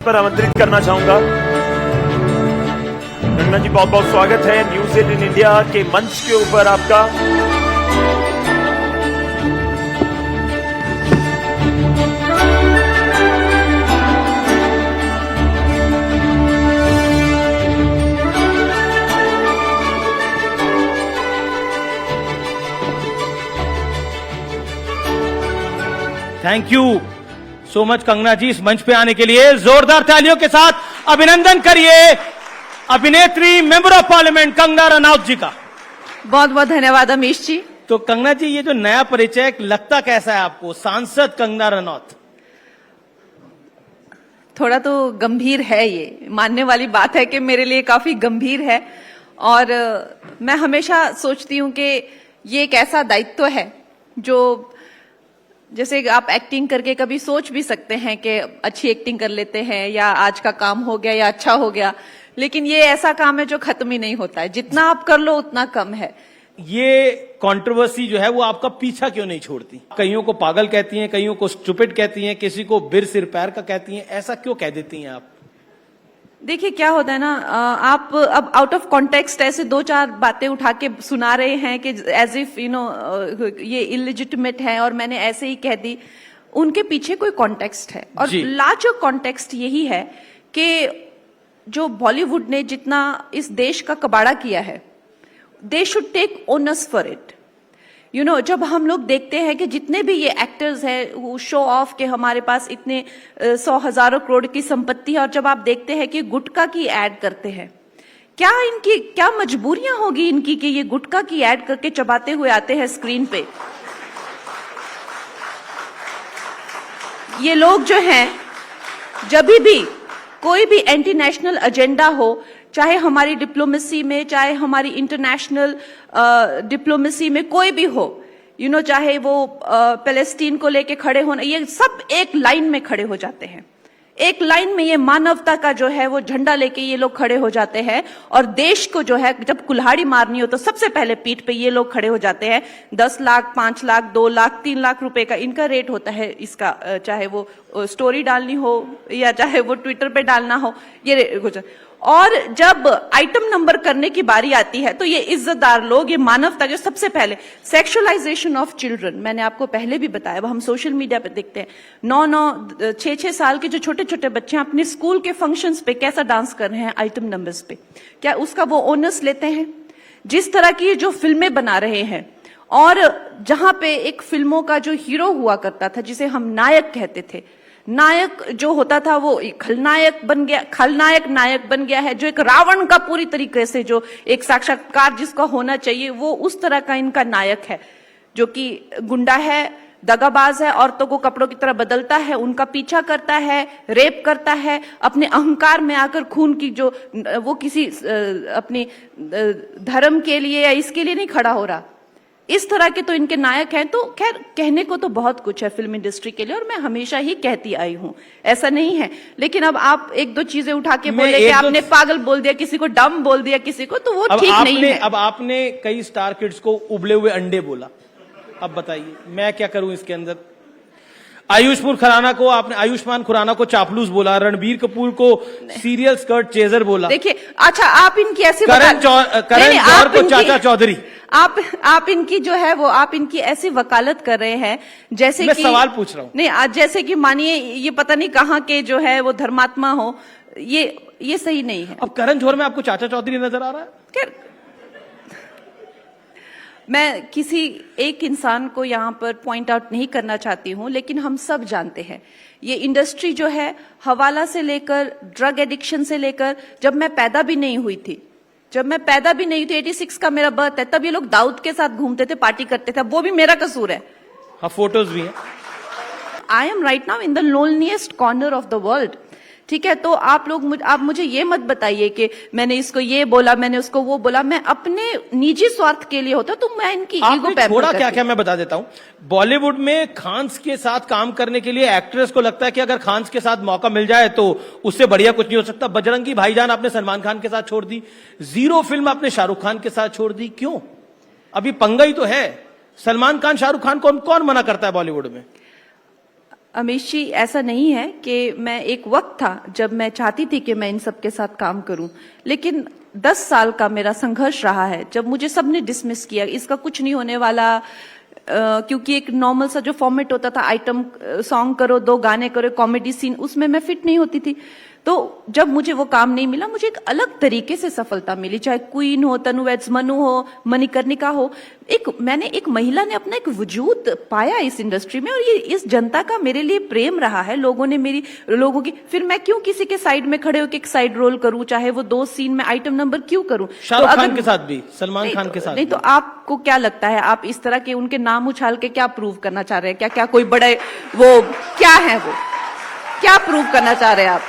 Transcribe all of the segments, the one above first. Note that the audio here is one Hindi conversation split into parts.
पर आमंत्रित करना चाहूंगा। कंगना जी, बहुत बहुत स्वागत है न्यूज 18 इंडिया के मंच के ऊपर आपका। Thank you so much Kangana ji, इस मंच पे आने के लिए जोरदार तालियों के साथ अभिनंदन करिए अभिनेत्री member of parliament Kangana Ranaut ji का। बहुत बहुत धन्यवाद अमीश जी। तो कंगना जी, ये जो नया परिचय लगता कैसा है आपको, सांसद कंगना रनौत? थोड़ा तो गंभीर है, ये मानने वाली बात है कि मेरे लिए काफी गंभीर है। और मैं हमेशा सोचती हूं कि ये एक ऐसा दायित्व है जो, जैसे आप एक्टिंग करके कभी सोच भी सकते हैं कि अच्छी एक्टिंग कर लेते हैं या आज का काम हो गया या अच्छा हो गया, लेकिन ये ऐसा काम है जो खत्म ही नहीं होता है। जितना आप कर लो उतना कम है। ये कंट्रोवर्सी जो है वो आपका पीछा क्यों नहीं छोड़ती? कईयों को पागल कहती हैं, कईयों को स्टूपिड कहती हैं, किसी को बिर सिर पैर का कहती हैं, ऐसा क्यों कह देती हैं आप? देखिए क्या होता है ना, आप अब आउट ऑफ कॉन्टेक्स्ट ऐसे दो चार बातें उठा के सुना रहे हैं कि एज इफ ये इलिजिटिमेट है और मैंने ऐसे ही कह दी। उनके पीछे कोई कॉन्टेक्स्ट है और लार्जर कॉन्टेक्स्ट यही है कि जो बॉलीवुड ने जितना इस देश का कबाड़ा किया है, they should take owners for it. जब हम लोग देखते हैं कि जितने भी ये एक्टर्स हैं वो शो ऑफ के हमारे पास इतने 100 हजारों करोड़ की संपत्ति है, और जब आप देखते हैं कि गुटखा की एड करते हैं, क्या मजबूरियां होगी इनकी कि ये गुटखा की एड करके चबाते हुए आते हैं स्क्रीन पे। ये लोग जो हैं, जब भी कोई भी एंटी नेशनल एजेंडा हो, चाहे हमारी डिप्लोमेसी में, चाहे हमारी इंटरनेशनल डिप्लोमेसी में कोई भी हो, चाहे वो पैलेस्टीन को लेके खड़े होना, ये सब एक लाइन में खड़े हो जाते हैं। एक लाइन में ये मानवता का जो है वो झंडा लेके ये लोग खड़े हो जाते हैं, और देश को जो है जब कुल्हाड़ी मारनी हो तो सबसे पहले पीठ पे ये लोग खड़े हो जाते हैं। 10 लाख, 5 लाख, 2 लाख, 3 लाख रुपए का इनका रेट होता है इसका, चाहे वो स्टोरी डालनी हो या चाहे वो ट्विटर पे डालना हो, ये। और जब आइटम नंबर करने की बारी आती है तो ये इज्जतदार लोग, ये मानवता, जो सबसे पहले सेक्सुअलाइजेशन ऑफ चिल्ड्रन, मैंने आपको पहले भी बताया, हम सोशल मीडिया पे देखते हैं 9-9, 6-6 साल के जो छोटे छोटे बच्चे अपने स्कूल के फंक्शंस पे कैसा डांस कर रहे हैं आइटम नंबर्स पे, क्या उसका वो ओनर्स लेते हैं? जिस तरह की जो फिल्में बना रहे हैं, और जहां पे एक फिल्मों का जो हीरो हुआ करता था, जिसे हम नायक कहते थे, नायक जो होता था वो खलनायक बन गया, खलनायक नायक बन गया है, जो एक रावण का पूरी तरीके से जो एक साक्षात्कार जिसका होना चाहिए, वो उस तरह का इनका नायक है, जो कि गुंडा है, दगाबाज है, औरतों को कपड़ों की तरह बदलता है, उनका पीछा करता है, रेप करता है, अपने अहंकार में आकर खून की जो वो किसी अपनी धर्म के लिए या इसके लिए नहीं खड़ा हो रहा। इस तरह के तो इनके नायक हैं। तो खैर, कहने को तो बहुत कुछ है फिल्म इंडस्ट्री के लिए, और मैं हमेशा ही कहती आई हूं, ऐसा नहीं है। लेकिन अब आप एक दो चीजें उठा के बोले कि आपने पागल बोल दिया किसी को, डम बोल दिया किसी को, तो वो ठीक नहीं है। अब आपने कई स्टार किड्स को उबले हुए अंडे बोला, अब बताइए मैं क्या करूं इसके अंदर? आयुष्मान खुराना को चापलूस बोला, रणबीर कपूर को सीरियल स्कर्ट चेजर बोला। देखिए, अच्छा, आप इनकी ऐसी करण जौहर को चाचा चौधरी, आप इनकी जो है वो, आप इनकी ऐसी वकालत कर रहे हैं जैसे मैं कि, सवाल पूछ रहा हूं, नहीं, आज जैसे कि मानिए ये पता नहीं कहाँ के जो है वो धर्मात्मा हो, ये सही नहीं है। अब करण जौहर में आपको चाचा चौधरी नजर आ रहा है? खैर, मैं किसी एक इंसान को यहाँ पर पॉइंट आउट नहीं करना चाहती हूँ, लेकिन हम सब जानते हैं ये इंडस्ट्री जो है, हवाला से लेकर ड्रग एडिक्शन से लेकर, जब मैं पैदा भी नहीं हुई थी 86 का मेरा बर्थ है, तब ये लोग दाऊद के साथ घूमते थे, पार्टी करते थे, वो भी मेरा कसूर है। हाँ, फोटोज भी हैं। I am right now in the loneliest corner of the world. ठीक है, तो आप मुझे ये मत बताइए कि मैंने इसको ये बोला, मैंने उसको वो बोला। मैं अपने निजी स्वार्थ के लिए होता तो मैं इनकी ईगो पे थोड़ा क्या मैं बता देता हूं। बॉलीवुड में खान्स के साथ काम करने के लिए एक्ट्रेस को लगता है कि अगर खान्स के साथ मौका मिल जाए तो उससे बढ़िया कुछ नहीं हो सकता। बजरंगी भाईजान आपने सलमान खान के साथ छोड़ दी, जीरो फिल्म आपने शाहरुख खान के साथ छोड़ दी, क्यों? अभी पंगा ही तो है। सलमान खान शाहरुख खान को कौन मना करता है बॉलीवुड में? अमीश जी, ऐसा नहीं है कि मैं एक वक्त था जब मैं चाहती थी कि मैं इन सब के साथ काम करूं, लेकिन 10 साल का मेरा संघर्ष रहा है जब मुझे सबने डिसमिस किया, इसका कुछ नहीं होने वाला, क्योंकि एक नॉर्मल सा जो फॉर्मेट होता था, आइटम सॉन्ग करो, 2 गाने करो, कॉमेडी सीन, उसमें मैं फिट नहीं होती थी। तो जब मुझे वो काम नहीं मिला, मुझे एक अलग तरीके से सफलता मिली, चाहे क्वीन हो, तनु वेड्स मनु हो, मणिकर्णिका हो। एक महिला ने अपना एक वजूद पाया इस इंडस्ट्री में, और ये इस जनता का मेरे लिए प्रेम रहा है। लोगों की फिर मैं क्यों किसी के साइड में खड़े होकर एक साइड रोल करूं, चाहे वो 2 सीन में आइटम नंबर क्यों करूं। शाहरुख खान के साथ भी, सलमान खान के साथ नहीं, तो आपको क्या लगता है, आप इस तरह के उनके नाम उछाल के क्या प्रूव करना चाह रहे हैं? क्या कोई बड़े वो क्या है, वो क्या प्रूव करना चाह रहे हैं आप?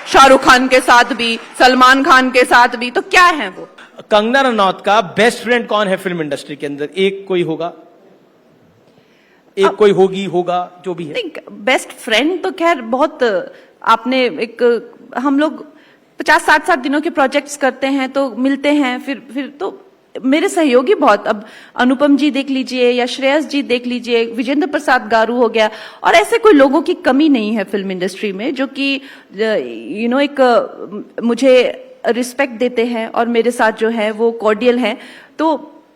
शाहरुख खान के साथ भी, सलमान खान के साथ भी, तो क्या है वो? कंगना रनौत का बेस्ट फ्रेंड कौन है फिल्म इंडस्ट्री के अंदर? एक कोई होगा, कोई होगा, जो भी है। नहीं, बेस्ट फ्रेंड तो खैर बहुत, आपने हम लोग 50-60 दिनों के प्रोजेक्ट्स करते हैं तो मिलते हैं, फिर तो मेरे सहयोगी बहुत, अब अनुपम जी देख लीजिए या श्रेयस जी देख लीजिए, विजेंद्र प्रसाद गारू हो गया, और ऐसे कोई लोगों की कमी नहीं है फिल्म इंडस्ट्री में जो कि मुझे रिस्पेक्ट देते हैं और मेरे साथ जो है वो कॉर्डियल है। तो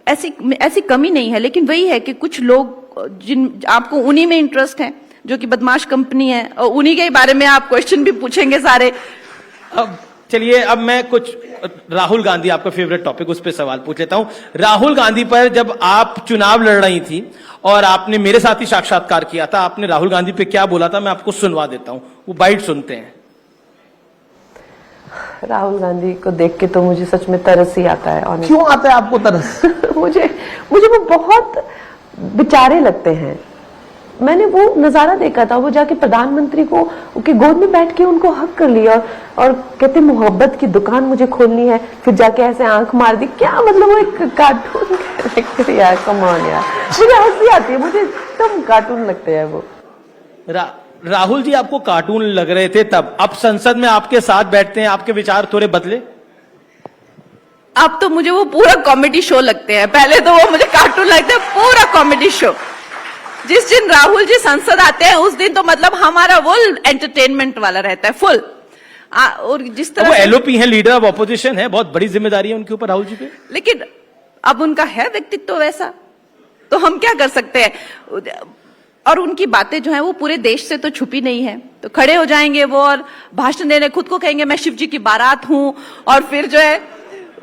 ऐसी कमी नहीं है, लेकिन वही है कि कुछ लोग जिन आपको उन्हीं में इंटरेस्ट है, जो कि बदमाश कंपनी है, और उन्हीं के बारे में आप क्वेश्चन भी पूछेंगे सारे। अब चलिए, अब मैं कुछ राहुल गांधी, आपका फेवरेट टॉपिक, उस पर सवाल पूछ लेता हूं। राहुल गांधी पर जब आप चुनाव लड़ रही थी और आपने मेरे साथ ही साक्षात्कार किया था, आपने राहुल गांधी पे क्या बोला था, मैं आपको सुनवा देता हूं, वो बाइट सुनते हैं। राहुल गांधी को देख के तो मुझे सच में तरस ही आता है। और क्यों आता है आपको तरस? मुझे वो बहुत बेचारे लगते हैं। मैंने वो नजारा देखा था, वो जाके प्रधानमंत्री को के गोद में बैठ के उनको हक कर लिया और कहते मोहब्बत की दुकान मुझे खोलनी है, फिर जाके ऐसे आंख मार दी। क्या मतलब, वो एक कार्टून कैरेक्टर यार, कम ऑन यार, मुझे हंसी आती है, मुझे एकदम कार्टून लगते हैं वो। राहुल जी आपको कार्टून लग रहे थे तब, अब संसद में आपके साथ बैठते हैं, आपके विचार थोड़े बदले? अब तो मुझे वो पूरा कॉमेडी शो लगते हैं, पहले तो वो मुझे कार्टून लगते हैं, पूरा कॉमेडी शो। जिस दिन राहुल जी संसद आते हैं उस दिन तो मतलब हमारा वो एंटरटेनमेंट वाला रहता है फुल। और जिस तरह वो एलओपी है, लीडर ऑफ ऑपोजिशन है, बहुत बड़ी जिम्मेदारी है उनके ऊपर, राहुल जी पे। लेकिन अब उनका है व्यक्तित्व वैसा, तो हम क्या कर सकते हैं। और उनकी बातें जो है वो पूरे देश से तो छुपी नहीं है, तो खड़े हो जाएंगे वो और भाषण देने, खुद को कहेंगे मैं शिव जी की बारात हूं, और फिर जो है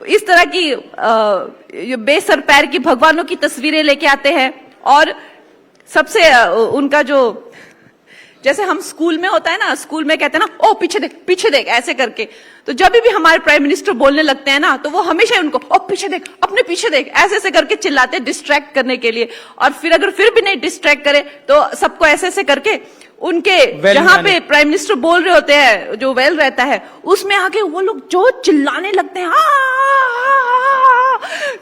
इस तरह की बेसर पैर की भगवानों की तस्वीरें लेके आते हैं। और सबसे उनका जो, जैसे हम स्कूल में होता है ना, स्कूल में कहते हैं ना, ओ पीछे देख ऐसे करके, तो जब भी हमारे प्राइम मिनिस्टर बोलने लगते हैं ना, तो वो हमेशा उनको ओ पीछे देख, अपने पीछे देख, ऐसे करके चिल्लाते, डिस्ट्रैक्ट करने के लिए। और फिर अगर फिर भी नहीं डिस्ट्रैक्ट करे तो सबको ऐसे करके उनके जहां पे प्राइम मिनिस्टर बोल रहे होते हैं, जो वेल रहता है, उसमें आके वो लोग जो चिल्लाने लगते हैं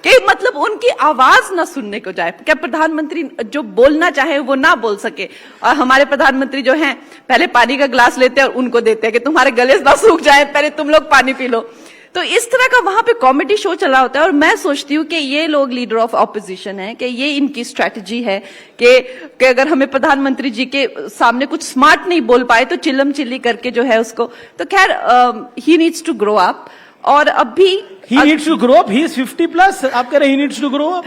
कि मतलब उनकी आवाज ना सुनने को जाए। क्या प्रधानमंत्री जो बोलना चाहे वो ना बोल सके? और हमारे प्रधानमंत्री जो हैं, पहले पानी का ग्लास लेते हैं और उनको देते हैं कि तुम्हारे गले ना सूख जाए, पहले तुम लोग पानी पी लो। तो इस तरह का वहां पे कॉमेडी शो चला होता है। और मैं सोचती हूँ कि ये लोग लीडर ऑफ ऑपोजिशन है, कि ये इनकी स्ट्रैटेजी है कि अगर हमें प्रधानमंत्री जी के सामने कुछ स्मार्ट नहीं बोल पाए तो चिल्लम चिल्ली करके जो है उसको, तो खैर he needs to grow up. और अब भी he needs to grow up, he is 50+, आप कह रहे he needs to grow up.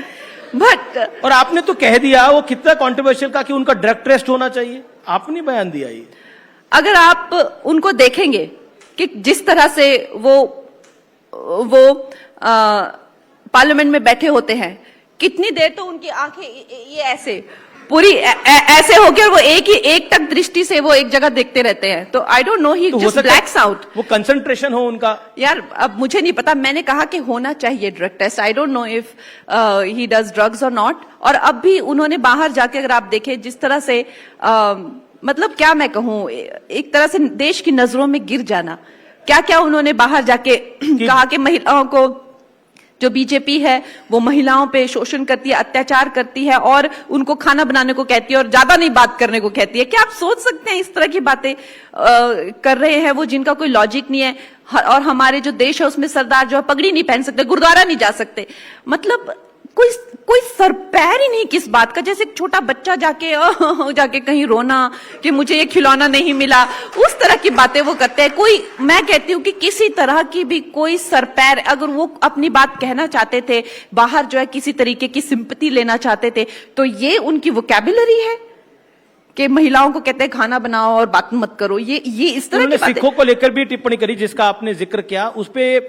But और आपने तो कह दिया, वो कितना कंट्रोवर्शियल का, कि उनका ड्रग टेस्ट होना चाहिए, आपने बयान दिया ये। अगर आप उनको देखेंगे कि जिस तरह से वो पार्लियामेंट में बैठे होते हैं, कितनी देर तो उनकी आंखें ये ऐसे पूरी ऐसे हो गया, वो एक टक दृष्टि से वो एक जगह देखते रहते हैं। तो आई don't no, he just blacks out. वो कंसंट्रेशन हो उनका। यार अब मुझे नहीं पता, मैंने कहा कि होना चाहिए drug test. I don't know if he does drugs और नॉट। और अब भी उन्होंने बाहर जाके, अगर आप देखें जिस तरह से मतलब क्या मैं कहूं, एक तरह से देश की नजरों में गिर जाना, क्या क्या उन्होंने बाहर जाके कहा कि महिलाओं को, जो बीजेपी है वो महिलाओं पे शोषण करती है, अत्याचार करती है, और उनको खाना बनाने को कहती है और ज्यादा नहीं बात करने को कहती है। क्या आप सोच सकते हैं इस तरह की बातें कर रहे हैं वो, जिनका कोई लॉजिक नहीं है। और हमारे जो देश है उसमें सरदार जो है पगड़ी नहीं पहन सकते, गुरुद्वारा नहीं जा सकते। मतलब कोई सर पैर ही नहीं किस बात का। जैसे एक छोटा बच्चा जाके कहीं रोना कि मुझे ये खिलौना नहीं मिला, उस तरह की बातें वो करते हैं। मैं कहती हूँ कि किसी तरह की भी कोई सर पैर, अगर वो अपनी बात कहना चाहते थे, बाहर जो है किसी तरीके की सिंपैथी लेना चाहते थे, तो ये उनकी वोकैबुलरी है कि महिलाओं को कहते हैं खाना बनाओ और बात मत करो। ये इस तरह की सिखों को लेकर भी टिप्पणी करी जिसका आपने जिक्र किया। उस पे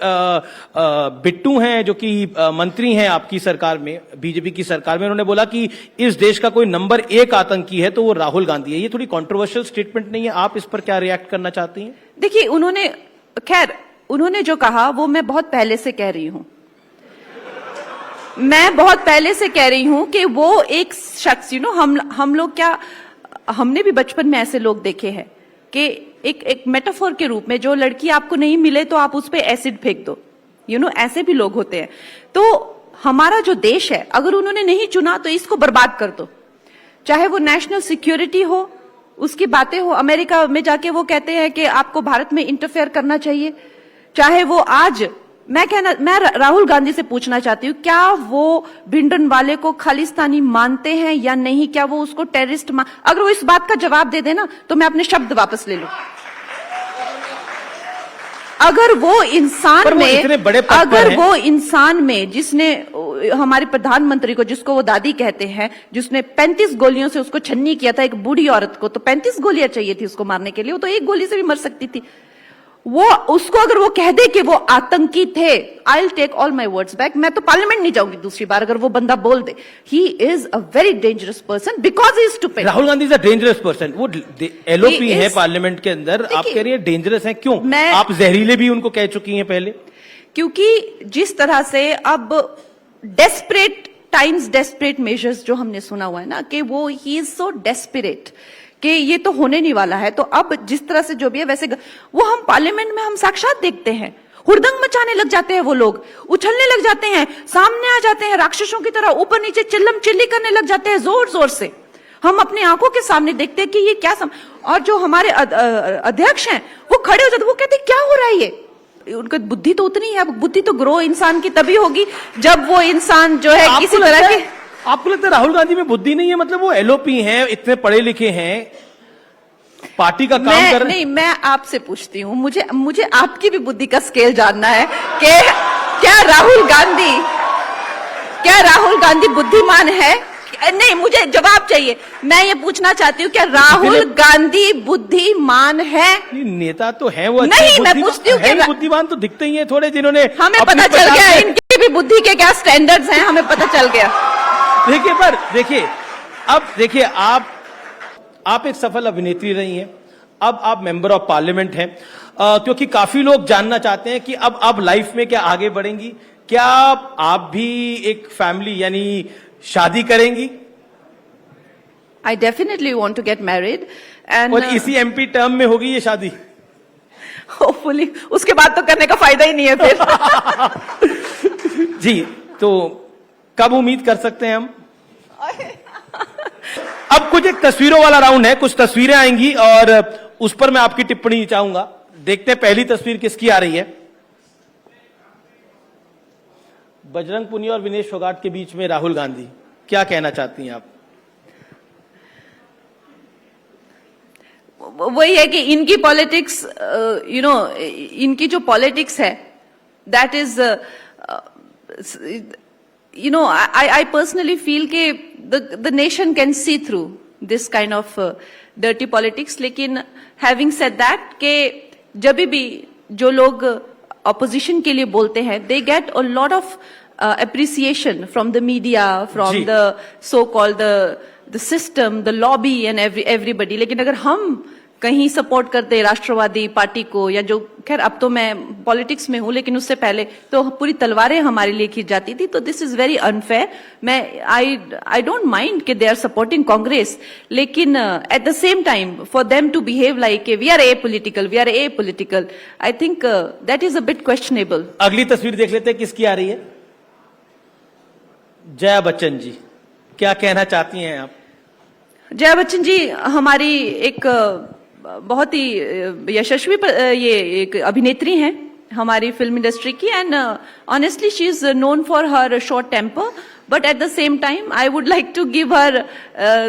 बिट्टू हैं जो कि मंत्री हैं आपकी सरकार में, बीजेपी की सरकार में, उन्होंने बोला कि इस देश का कोई नंबर 1 आतंकी है तो वो राहुल गांधी है। ये थोड़ी कंट्रोवर्शियल स्टेटमेंट नहीं है? आप इस पर क्या रिएक्ट करना चाहती हैं? देखिए, उन्होंने जो कहा वो मैं बहुत पहले से कह रही हूं। मैं बहुत पहले से कह रही हूं कि वो एक शख्स, हम लोग क्या, हमने भी बचपन में ऐसे लोग देखे हैं कि एक मेटाफोर के रूप में जो लड़की आपको नहीं मिले तो आप उस पे एसिड फेंक दो, ऐसे भी लोग होते हैं। तो हमारा जो देश है, अगर उन्होंने नहीं चुना तो इसको बर्बाद कर दो। चाहे वो नेशनल सिक्योरिटी हो, उसकी बातें हो, अमेरिका में जाके वो कहते हैं कि आपको भारत में इंटरफेयर करना चाहिए, चाहे वो आज मैं राहुल गांधी से पूछना चाहती हूँ, क्या वो भिंडरनवाले को खालिस्तानी मानते हैं या नहीं? क्या वो उसको टेररिस्ट अगर वो इस बात का जवाब दे देना तो मैं अपने शब्द वापस ले लूं। अगर वो इंसान में जिसने हमारे प्रधानमंत्री को, जिसको वो दादी कहते हैं, जिसने 35 गोलियों से उसको छन्नी किया था, एक बूढ़ी औरत को तो 35 गोलियां चाहिए थी उसको मारने के लिए, वो तो एक गोली से भी मर सकती थी। उसको अगर वो कह दे कि वो आतंकी थे, I will take all my words back. मैं तो पार्लियामेंट नहीं जाऊंगी दूसरी बार अगर वो बंदा बोल दे। He is a very dangerous person because he is stupid. Rahul Gandhi is a dangerous person. वो एलओपी है पार्लियामेंट के अंदर, आप कह रही है डेंजरस है, क्यों? आप जहरीले भी उनको कह चुकी हैं पहले। क्योंकि जिस तरह से अब डेस्परेट मेजर्स जो हमने सुना हुआ है ना, कि वो ही इज सो डेस्परेट कि ये तो होने नहीं वाला है, तो अब जिस तरह से जो भी है वैसे वो हम पार्लियामेंट में हम साक्षात देखते हैं। हुड़दंग मचाने लग जाते हैं वो लोग, उछलने लग जाते हैं, सामने आ जाते हैं राक्षसों की तरह, ऊपर नीचे चिल्लम चिल्ली करने लग जाते हैं जोर जोर से। हम अपनी आंखों के सामने देखते हैं कि ये क्या और जो हमारे अध्यक्ष हैं वो खड़े हो जाते, वो कहते क्या हो रहा है ये? उनका बुद्धि तो उतनी है, बुद्धि तो ग्रो इंसान की तभी होगी जब वो इंसान जो है किसी तरह की। आपको लगता है राहुल गांधी में बुद्धि नहीं है? मतलब वो एलओपी हैं, इतने पढ़े लिखे हैं, पार्टी का काम कर रहे हैं। नहीं, मैं आपसे पूछती हूँ, मुझे आपकी भी बुद्धि का स्केल जानना है कि क्या राहुल गांधी बुद्धिमान है? नहीं, मुझे जवाब चाहिए। मैं ये पूछना चाहती हूँ, क्या राहुल गांधी बुद्धिमान है? नेता तो है वो, नहीं, मैं पूछती हूँ कि बुद्धिमान तो दिखते ही है थोड़े, जिन्होंने हमें पता चल गया इनकी भी बुद्धि के क्या स्टैंडर्ड्स हैं, हमें पता चल गया। देखिए, आप एक सफल अभिनेत्री रही हैं, अब आप मेंबर ऑफ पार्लियामेंट हैं, क्योंकि काफी लोग जानना चाहते हैं कि अब आप लाइफ में क्या आगे बढ़ेंगी, क्या आप भी एक फैमिली यानी शादी करेंगी? I definitely want to get married and और इसी एमपी टर्म में होगी ये शादी? होपफुली, उसके बाद तो करने का फायदा ही नहीं है फिर। जी, तो कब उम्मीद कर सकते हैं हम? अब कुछ एक तस्वीरों वाला राउंड है, कुछ तस्वीरें आएंगी और उस पर मैं आपकी टिप्पणी चाहूंगा। देखते हैं पहली तस्वीर किसकी आ रही है। बजरंग पुनिया और विनेश फोगाट के बीच में राहुल गांधी, क्या कहना चाहती हैं आप? वही है कि इनकी पॉलिटिक्स, इनकी जो पॉलिटिक्स है, that is I personally feel कि the nation can see through this kind of dirty politics. लेकिन having said that, कि जब भी जो लोग opposition के लिए बोलते हैं, they get a lot of appreciation from the media, from the so-called the system, the lobby and everybody. लेकिन अगर हम कहीं सपोर्ट करते राष्ट्रवादी पार्टी को, या जो, खैर अब तो मैं पॉलिटिक्स में हूं, लेकिन उससे पहले तो पूरी तलवारें हमारे लिए खींच जाती थी, तो दिस इज वेरी अनफेयर। मैं आई डोंट माइंड कि दे आर सपोर्टिंग कांग्रेस, लेकिन at the same time for them to behave like we are a political, I think that is a bit questionable. अगली तस्वीर देख लेते हैं, किसकी आ रही है? जया बच्चन जी, क्या कहना चाहती हैं आप? जया बच्चन जी हमारी एक बहुत ही यशस्वी ये एक अभिनेत्री हैं हमारी फिल्म इंडस्ट्री की, and honestly she is known for her short temper, But at the same time, I would like to give her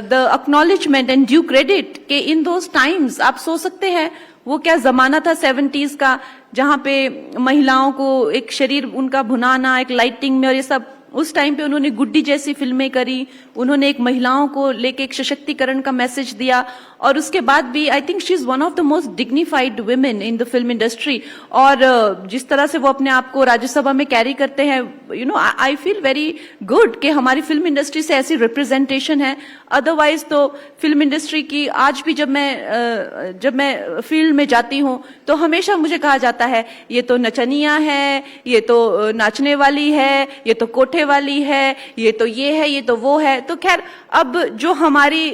the acknowledgement and due credit कि in those times आप सोच सकते हैं वो क्या जमाना था 70s का, जहां पे महिलाओं को एक शरीर उनका भुनाना, एक लाइटिंग में और ये सब, उस टाइम पे उन्होंने गुड्डी जैसी फिल्में करी, उन्होंने एक महिलाओं को लेके एक सशक्तिकरण का मैसेज दिया, और उसके बाद भी I think she is one of the most dignified women in the film industry. और जिस तरह से वो अपने आप को राज्यसभा में कैरी करते हैं, you know, I feel very good कि हमारी फिल्म इंडस्ट्री से ऐसी रिप्रेजेंटेशन है। अदरवाइज तो फिल्म इंडस्ट्री की आज भी जब मैं फील्ड में जाती हूँ तो हमेशा मुझे कहा जाता है ये तो नचनिया है, ये तो नाचने वाली है, ये तो कोठे वाली है, ये तो ये है, ये तो वो है। तो खैर, अब जो हमारी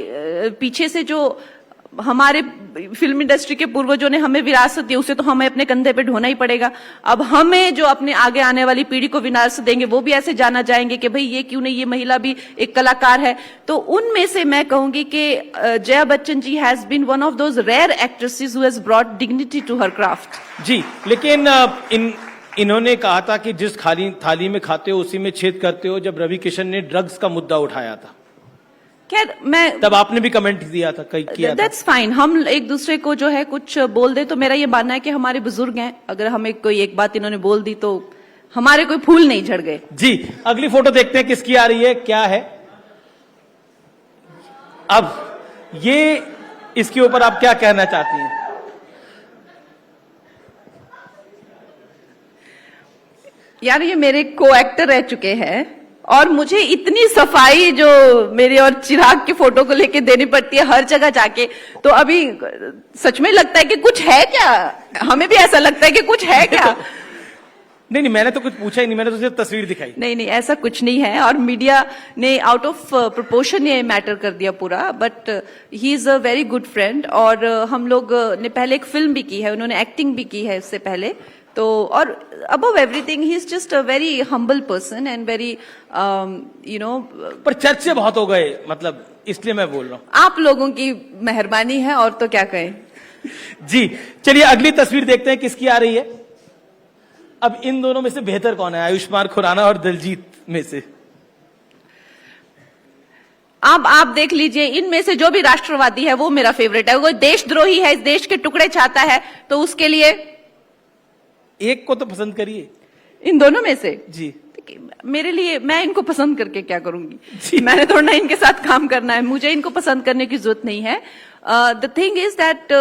पीछे से जो हमारे फिल्म इंडस्ट्री के पूर्वजों ने हमें विरासत दी, उसे तो हमें अपने कंधे पे ढोना ही पड़ेगा। अब हमें जो अपने आगे आने वाली पीढ़ी को विरासत देंगे वो भी ऐसे जाना जाएंगे कि भाई ये क्यों नहीं, ये महिला भी एक कलाकार है। तो उनमें से मैं कहूंगी कि Jaya Bachchan ji has been one of those rare actresses who has brought dignity to her craft. जी, लेकिन इन्होंने कहा था कि जिस थाली में खाते हो उसी में छेद करते हो, जब रवि किशन ने ड्रग्स का मुद्दा उठाया था। खैर, मैं तब आपने भी कमेंट दिया था, किया था। दैट्स फाइन, हम एक दूसरे को जो है कुछ बोल दे तो मेरा ये मानना है कि हमारे बुजुर्ग हैं, अगर हमें कोई एक बात इन्होंने बोल दी तो हमारे कोई फूल नहीं झड़ गए। जी, अगली फोटो देखते हैं किसकी आ रही है, क्या है। अब ये इसके ऊपर आप क्या कहना चाहती हैं? यार, ये मेरे को एक्टर रह चुके हैं और मुझे इतनी सफाई जो मेरे और चिराग की फोटो को लेके देनी पड़ती है हर जगह जाके, तो अभी सच में लगता है कि कुछ है क्या, हमें भी ऐसा लगता है कि कुछ है क्या। नहीं, मैंने तो कुछ पूछा ही नहीं, मैंने तो सिर्फ तस्वीर दिखाई। नहीं, ऐसा कुछ नहीं है, और मीडिया ने आउट ऑफ प्रोपोर्शन ये मैटर कर दिया पूरा। But he is a very good friend, और हम लोग ने पहले एक फिल्म भी की है, उन्होंने एक्टिंग भी की है इससे पहले। तो और above everything he is just a very humble person and very you know. पर चर्चे बहुत हो गए, मतलब इसलिए मैं बोल रहा हूँ। आप लोगों की मेहरबानी है, और तो क्या कहें। जी, चलिए अगली तस्वीर देखते हैं किसकी आ रही है। अब इन दोनों में से बेहतर कौन है, आयुष्मान खुराना और दिलजीत में से? अब आप देख लीजिए, इनमें से जो भी राष्ट्रवादी है वो मेरा फेवरेट है। वो देशद्रोही है, इस देश के टुकड़े चाहता है, तो उसके लिए एक को तो पसंद करिए। इन दोनों में से जी, मेरे लिए, मैं इनको पसंद करके क्या करूंगी? मैंने थोड़ा ना इनके साथ काम करना है, मुझे इनको पसंद करने की जरूरत नहीं है। द थिंग इज दैट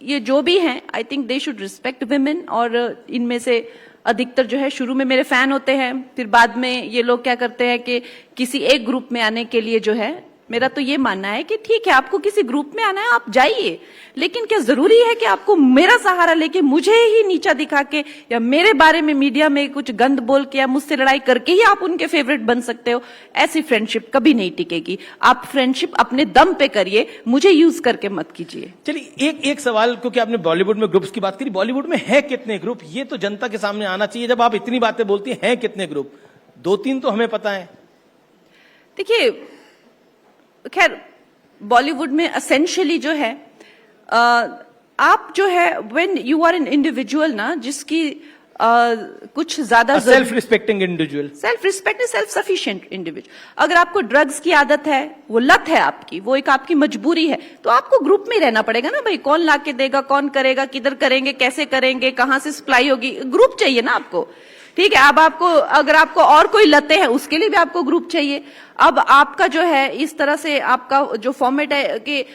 ये जो भी हैं, I think they should respect women. और इनमें से अधिकतर जो है शुरू में मेरे फैन होते हैं, फिर बाद में ये लोग क्या करते हैं कि किसी एक ग्रुप में आने के लिए जो है, मेरा तो ये मानना है कि ठीक है, आपको किसी ग्रुप में आना है आप जाइए, लेकिन क्या जरूरी है कि आपको मेरा सहारा लेके मुझे ही नीचा दिखा के या मेरे बारे में मीडिया में कुछ गंद बोल के या मुझसे लड़ाई करके ही आप उनके फेवरेट बन सकते हो? ऐसी फ्रेंडशिप कभी नहीं टिकेगी। आप फ्रेंडशिप अपने दम पे करिए, मुझे यूज करके मत कीजिए। चलिए एक सवाल, क्योंकि आपने बॉलीवुड में ग्रुप्स की बात करी, बॉलीवुड में है कितने ग्रुप, ये तो जनता के सामने आना चाहिए। जब आप इतनी बातें बोलती हैं कितने ग्रुप, 2-3 तो हमें पता है। देखिए, खैर, बॉलीवुड में एसेंशियली जो है, आप जो है when you are an individual ना, जिसकी कुछ ज्यादा self respecting individual, self respect, self sufficient individual. अगर आपको ड्रग्स की आदत है, वो लत है आपकी, वो एक आपकी मजबूरी है, तो आपको ग्रुप में रहना पड़ेगा ना भाई। कौन लाके देगा, कौन करेगा, किधर करेंगे, कैसे करेंगे, कहां से सप्लाई होगी, ग्रुप चाहिए ना आपको। ठीक है, अब आपको, अगर आपको और कोई लतें हैं उसके लिए भी आपको ग्रुप चाहिए। अब आपका जो है इस तरह से आपका जो फॉर्मेट है कि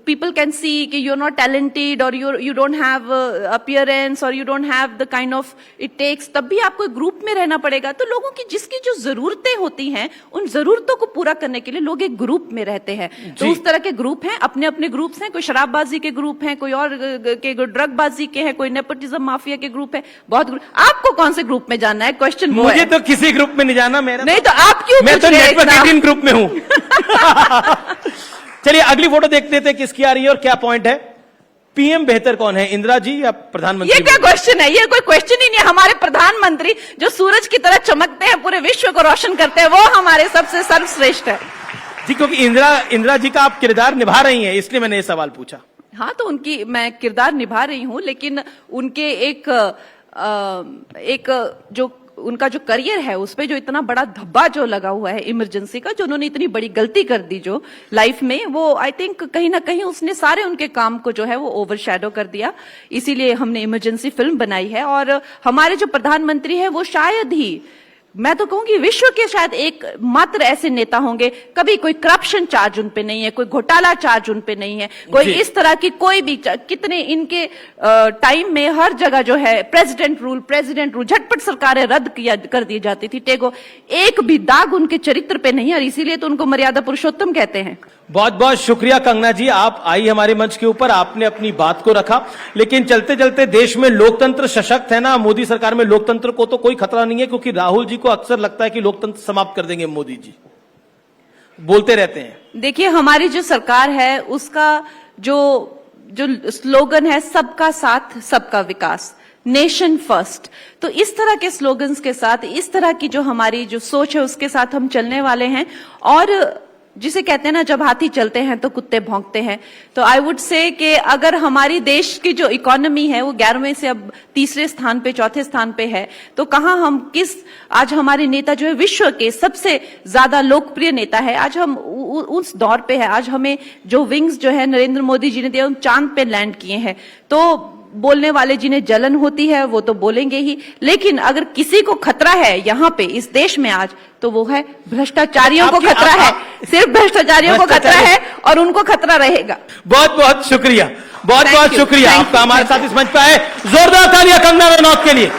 people can see कि you're not talented or you don't have appearance or you don't have the kind of it takes, तब भी आपको ग्रुप में रहना पड़ेगा। तो लोगों की जिसकी जो जरूरतें होती हैं, उन जरूरतों को पूरा करने के लिए लोग एक ग्रुप में रहते हैं। तो उस तरह के ग्रुप हैं, अपने अपने ग्रुप्स हैं। कोई शराबबाजी के ग्रुप हैं, कोई और के ड्रगबाजी के हैं, कोई नेपोटिज्म माफिया के ग्रुप है, बहुत ग्रुप। आपको कौन से ग्रुप में जाना है, क्वेश्चन वो है। मुझे तो किसी ग्रुप में नहीं जाना, मेरा नहीं तो आप क्यों? मैं तो नेटवर्क 18 ग्रुप में हूं। चलिए अगली फोटो देखते थे किसकी आ रही है और क्या पॉइंट है। पीएम बेहतर कौन है, इंदिरा जी या प्रधानमंत्री? ये क्या क्वेश्चन है? ये कोई क्वेश्चन ही नहीं है। हमारे प्रधानमंत्री जो सूरज की तरह चमकते हैं, पूरे विश्व को रोशन करते हैं, वो हमारे सबसे सर्वश्रेष्ठ है जी। क्योंकि इंदिरा जी का आप किरदार निभा रही हैं, इसलिए मैंने ये सवाल पूछा। हाँ, तो उनकी मैं किरदार निभा रही हूं, लेकिन उनके एक जो उनका जो करियर है उस पे जो इतना बड़ा धब्बा जो लगा हुआ है इमरजेंसी का, जो उन्होंने इतनी बड़ी गलती कर दी जो लाइफ में, वो आई थिंक कहीं ना कहीं उसने सारे उनके काम को जो है वो ओवरशैडो कर दिया। इसीलिए हमने इमरजेंसी फिल्म बनाई है। और हमारे जो प्रधानमंत्री है वो शायद ही, मैं तो कहूंगी विश्व के शायद एक मात्र ऐसे नेता होंगे, कभी कोई करप्शन चार्ज उन पे नहीं है, कोई घोटाला चार्ज उन पे नहीं है, कोई इस तरह की कोई भी, कितने इनके टाइम में हर जगह जो है प्रेसिडेंट रूल झटपट सरकारें रद्द कर दी जाती थी, टेगो एक भी दाग उनके चरित्र पे नहीं है, और इसीलिए तो उनको मर्यादा पुरुषोत्तम कहते हैं। बहुत बहुत शुक्रिया कंगना जी, आप आई हमारे मंच के ऊपर, आपने अपनी बात को रखा। लेकिन चलते चलते देश में लोकतंत्र सशक्त है ना, मोदी सरकार में लोकतंत्र को तो कोई खतरा नहीं है, क्योंकि राहुल जी को अक्सर लगता है कि लोकतंत्र समाप्त कर देंगे मोदी जी, बोलते रहते हैं। देखिए हमारी जो सरकार है उसका जो स्लोगन है सबका साथ सबका विकास, नेशन फर्स्ट, तो इस तरह के स्लोगन्स के साथ, इस तरह की जो हमारी जो सोच है उसके साथ हम चलने वाले हैं। और जिसे कहते हैं ना, जब हाथी चलते हैं तो कुत्ते भौंकते हैं, तो आई वुड से कि अगर हमारी देश की जो इकोनॉमी है वो 11वें से अब तीसरे स्थान पे, चौथे स्थान पे है, तो कहां हम आज हमारे नेता जो है विश्व के सबसे ज्यादा लोकप्रिय नेता है, आज हम उस दौर पे है। आज हमें जो विंग्स जो है नरेंद्र मोदी जी ने दिया, चांद पे लैंड किए हैं, तो बोलने वाले जिन्हें जलन होती है वो तो बोलेंगे ही, लेकिन अगर किसी को खतरा है यहाँ पे इस देश में आज, तो वो है भ्रष्टाचारियों को खतरा है, सिर्फ भ्रष्टाचारियों को खतरा है, और उनको खतरा रहेगा। बहुत बहुत शुक्रिया, बहुत बहुत शुक्रिया आपका हमारे साथ इस मंच पर आए। जोरदार तालियां कंगना रनौत के लिए।